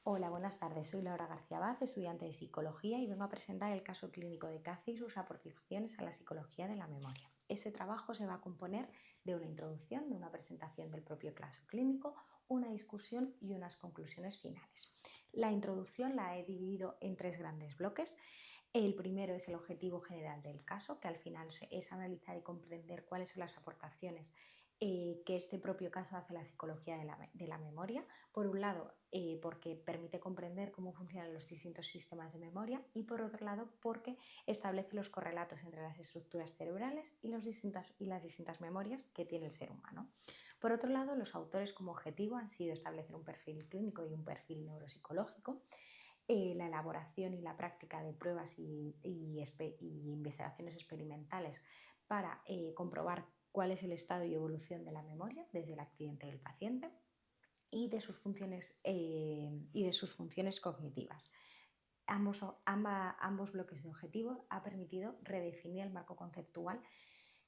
Hola, buenas tardes. Soy Laura García Abad, estudiante de Psicología y vengo a presentar el caso clínico de CACE y sus aportaciones a la psicología de la memoria. Ese trabajo se va a componer de una introducción, de una presentación del propio caso clínico, una discusión y unas conclusiones finales. La introducción la he dividido en tres grandes bloques. El primero es el objetivo general del caso, que al final es analizar y comprender cuáles son las aportaciones que este propio caso hace a la psicología de la memoria. Por un lado, porque permite comprender cómo funcionan los distintos sistemas de memoria y por otro lado, porque establece los correlatos entre las estructuras cerebrales y las distintas memorias que tiene el ser humano. Por otro lado, los autores como objetivo han sido establecer un perfil clínico y un perfil neuropsicológico, la elaboración y la práctica de pruebas y investigaciones experimentales para comprobar cuál es el estado y evolución de la memoria desde el accidente del paciente y de sus funciones cognitivas. Ambos bloques de objetivos han permitido redefinir el marco conceptual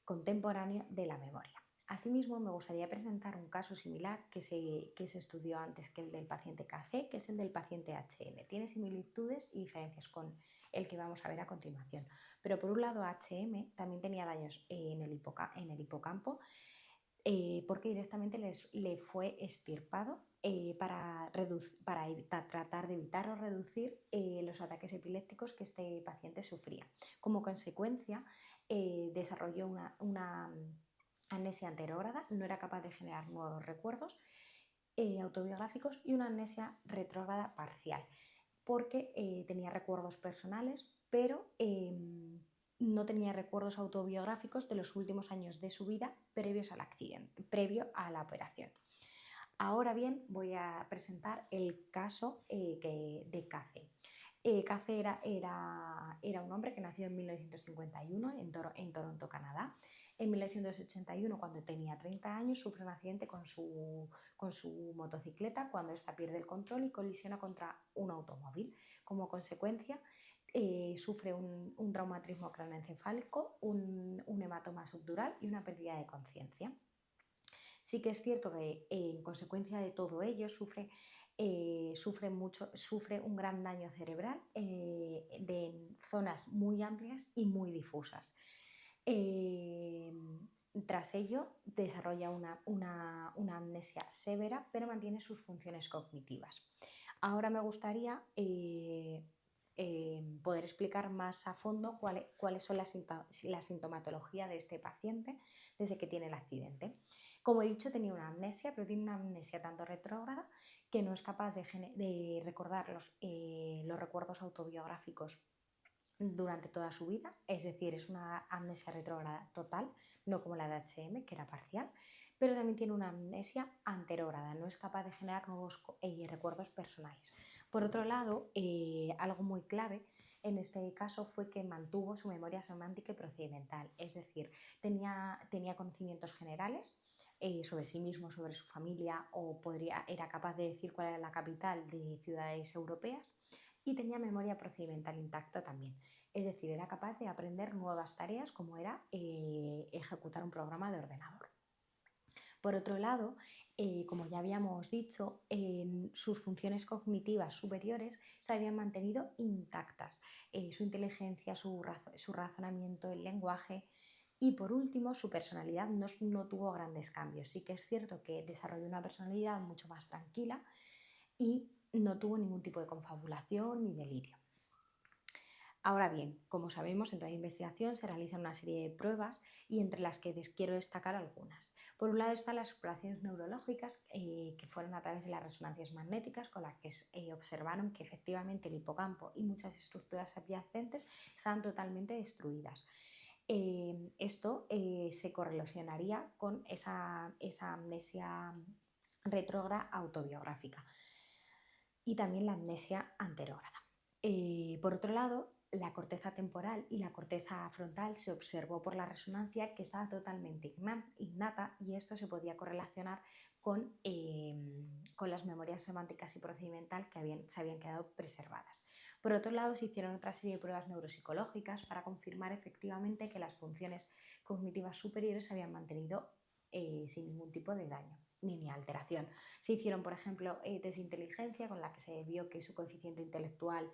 contemporáneo de la memoria. Asimismo, me gustaría presentar un caso similar que se estudió antes que el del paciente KC, que es el del paciente HM. Tiene similitudes y diferencias con el que vamos a ver a continuación. Pero por un lado, HM también tenía daños en el hipocampo, porque directamente le fue extirpado para tratar de evitar o reducir los ataques epilépticos que este paciente sufría. Como consecuencia, desarrolló una amnesia anterógrada, no era capaz de generar nuevos recuerdos autobiográficos y una amnesia retrógrada parcial, porque tenía recuerdos personales, pero no tenía recuerdos autobiográficos de los últimos años de su vida previos al accidente, previo a la operación. Ahora bien, voy a presentar el caso de CACE. CACE era un hombre que nació en 1951 en Toronto, Canadá. En 1981, cuando tenía 30 años, sufre un accidente con su motocicleta cuando ésta pierde el control y colisiona contra un automóvil. Como consecuencia, sufre un traumatismo craneoencefálico, un hematoma subdural y una pérdida de conciencia. Sí que es cierto que en consecuencia de todo ello sufre un gran daño cerebral de zonas muy amplias y muy difusas. Tras ello desarrolla una amnesia severa, pero mantiene sus funciones cognitivas. Ahora me gustaría poder explicar más a fondo cuáles son la sintomatología de este paciente desde que tiene el accidente. Como he dicho, tenía una amnesia, pero tiene una amnesia tanto retrógrada que no es capaz de recordar los recuerdos autobiográficos durante toda su vida, es decir, es una amnesia retrógrada total, no como la de HM, que era parcial, pero también tiene una amnesia anterógrada, no es capaz de generar nuevos recuerdos personales. Por otro lado, algo muy clave en este caso fue que mantuvo su memoria semántica y procedimental, es decir, tenía conocimientos generales sobre sí mismo, sobre su familia o era capaz de decir cuál era la capital de ciudades europeas y tenía memoria procedimental intacta también. Es decir, era capaz de aprender nuevas tareas como era ejecutar un programa de ordenador. Por otro lado, como ya habíamos dicho, sus funciones cognitivas superiores se habían mantenido intactas. Su inteligencia, su razonamiento, el lenguaje y por último su personalidad no tuvo grandes cambios. Sí que es cierto que desarrolló una personalidad mucho más tranquila y no tuvo ningún tipo de confabulación ni delirio. Ahora bien, como sabemos, en toda investigación se realizan una serie de pruebas y entre las que quiero destacar algunas. Por un lado están las exploraciones neurológicas que fueron a través de las resonancias magnéticas con las que observaron que efectivamente el hipocampo y muchas estructuras adyacentes estaban totalmente destruidas. Esto se correlacionaría con esa amnesia retrógrada autobiográfica y también la amnesia anterógrada. Por otro lado, la corteza temporal y la corteza frontal se observó por la resonancia que estaba totalmente innata y esto se podía correlacionar con las memorias semánticas y procedimental que se habían quedado preservadas. Por otro lado, se hicieron otra serie de pruebas neuropsicológicas para confirmar efectivamente que las funciones cognitivas superiores se habían mantenido sin ningún tipo de daño. ni alteración. Se hicieron, por ejemplo, test de inteligencia con la que se vio que su coeficiente intelectual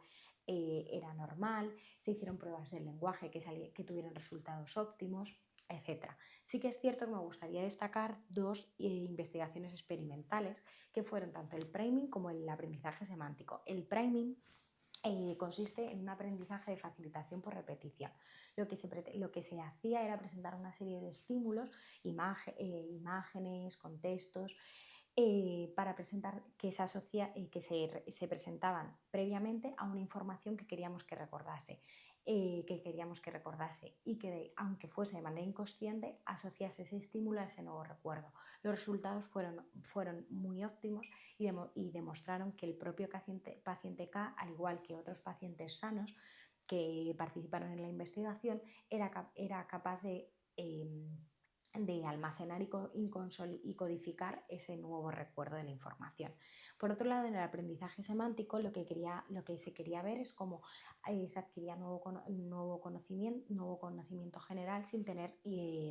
era normal, se hicieron pruebas del lenguaje que tuvieron resultados óptimos, etc. Sí que es cierto que me gustaría destacar dos investigaciones experimentales que fueron tanto el priming como el aprendizaje semántico. El priming consiste en un aprendizaje de facilitación por repetición. Lo que se hacía era presentar una serie de estímulos, imágenes, contextos, para presentar que se presentaban previamente a una información que queríamos que recordase. Y que, aunque fuese de manera inconsciente, asociase ese estímulo a ese nuevo recuerdo. Los resultados fueron muy óptimos y demostraron que el propio paciente K, al igual que otros pacientes sanos que participaron en la investigación, era capaz de almacenar y codificar ese nuevo recuerdo de la información. Por otro lado, en el aprendizaje semántico lo que se quería ver es cómo se adquiría nuevo conocimiento general sin tener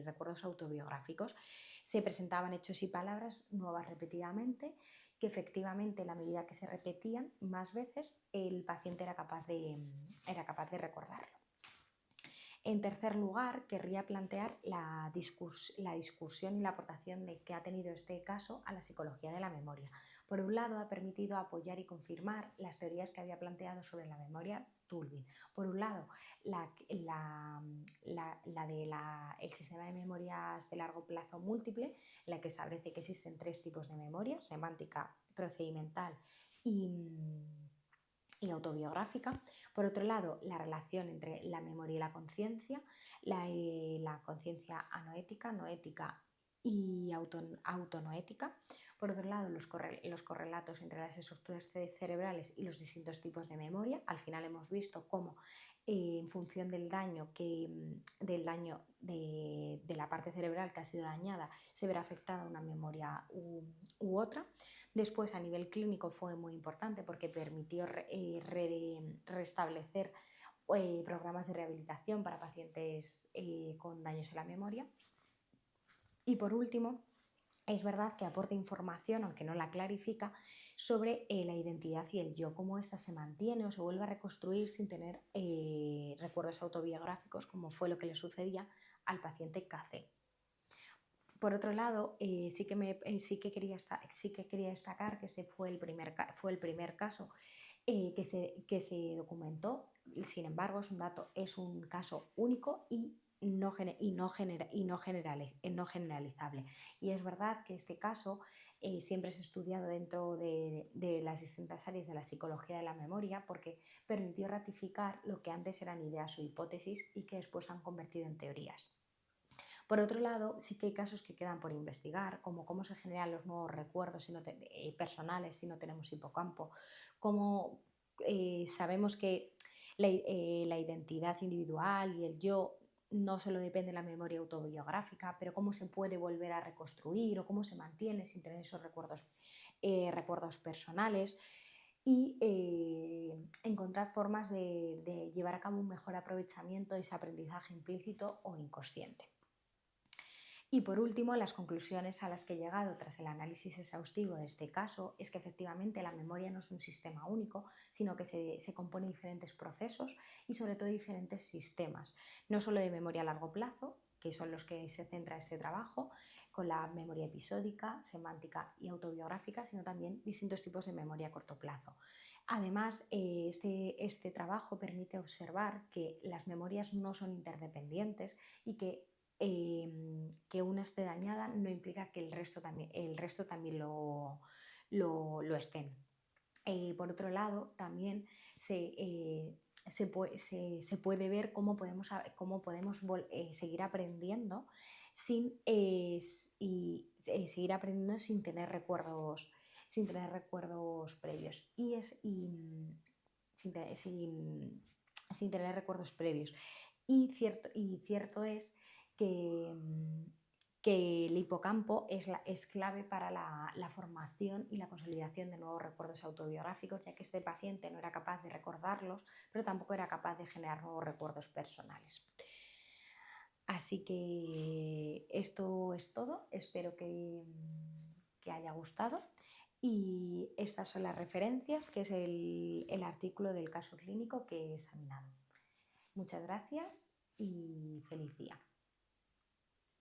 recuerdos autobiográficos. Se presentaban hechos y palabras nuevas repetidamente, que efectivamente, a la medida que se repetían más veces, el paciente era capaz de recordarlo. En tercer lugar, querría plantear la discusión y la aportación que ha tenido este caso a la psicología de la memoria. Por un lado, ha permitido apoyar y confirmar las teorías que había planteado sobre la memoria Toulmin. Por un lado, el sistema de memorias de largo plazo múltiple, en la que establece que existen tres tipos de memoria: semántica, procedimental y autobiográfica. Por otro lado, la relación entre la memoria y la conciencia, la conciencia anoética, noética y autonoética. Por otro lado, los correlatos entre las estructuras cerebrales y los distintos tipos de memoria. Al final hemos visto cómo en función del daño de la parte cerebral que ha sido dañada, se verá afectada una memoria u otra. Después, a nivel clínico, fue muy importante porque permitió restablecer programas de rehabilitación para pacientes con daños en la memoria. Y por último, es verdad que aporta información, aunque no la clarifica, sobre la identidad y el yo, cómo ésta se mantiene o se vuelve a reconstruir sin tener recuerdos autobiográficos, como fue lo que le sucedía al paciente KC. Por otro lado, sí que quería destacar que este fue el primer caso que se documentó. Sin embargo, es un caso único y no generalizable. Y es verdad que este caso siempre es estudiado dentro de las distintas áreas de la psicología de la memoria, porque permitió ratificar lo que antes eran ideas o hipótesis y que después se han convertido en teorías. Por otro lado, sí que hay casos que quedan por investigar, como cómo se generan los nuevos recuerdos personales si no tenemos hipocampo, cómo sabemos que la identidad individual y el yo no solo depende de la memoria autobiográfica, pero cómo se puede volver a reconstruir o cómo se mantiene sin tener esos recuerdos personales, y encontrar formas de llevar a cabo un mejor aprovechamiento de ese aprendizaje implícito o inconsciente. Y por último, las conclusiones a las que he llegado tras el análisis exhaustivo de este caso es que efectivamente la memoria no es un sistema único, sino que se compone de diferentes procesos y sobre todo diferentes sistemas, no solo de memoria a largo plazo, que son los que se centra este trabajo, con la memoria episódica, semántica y autobiográfica, sino también distintos tipos de memoria a corto plazo. Además, este trabajo permite observar que las memorias no son interdependientes y que una esté dañada no implica que el resto también lo estén. Por otro lado, también se puede ver cómo podemos seguir aprendiendo sin tener recuerdos previos sin tener recuerdos previos. Y cierto es que el hipocampo es clave para la formación y la consolidación de nuevos recuerdos autobiográficos, ya que este paciente no era capaz de recordarlos, pero tampoco era capaz de generar nuevos recuerdos personales. Así que esto es todo. Espero que que haya gustado. Y estas son las referencias, que es el artículo del caso clínico que he examinado. Muchas gracias y feliz día.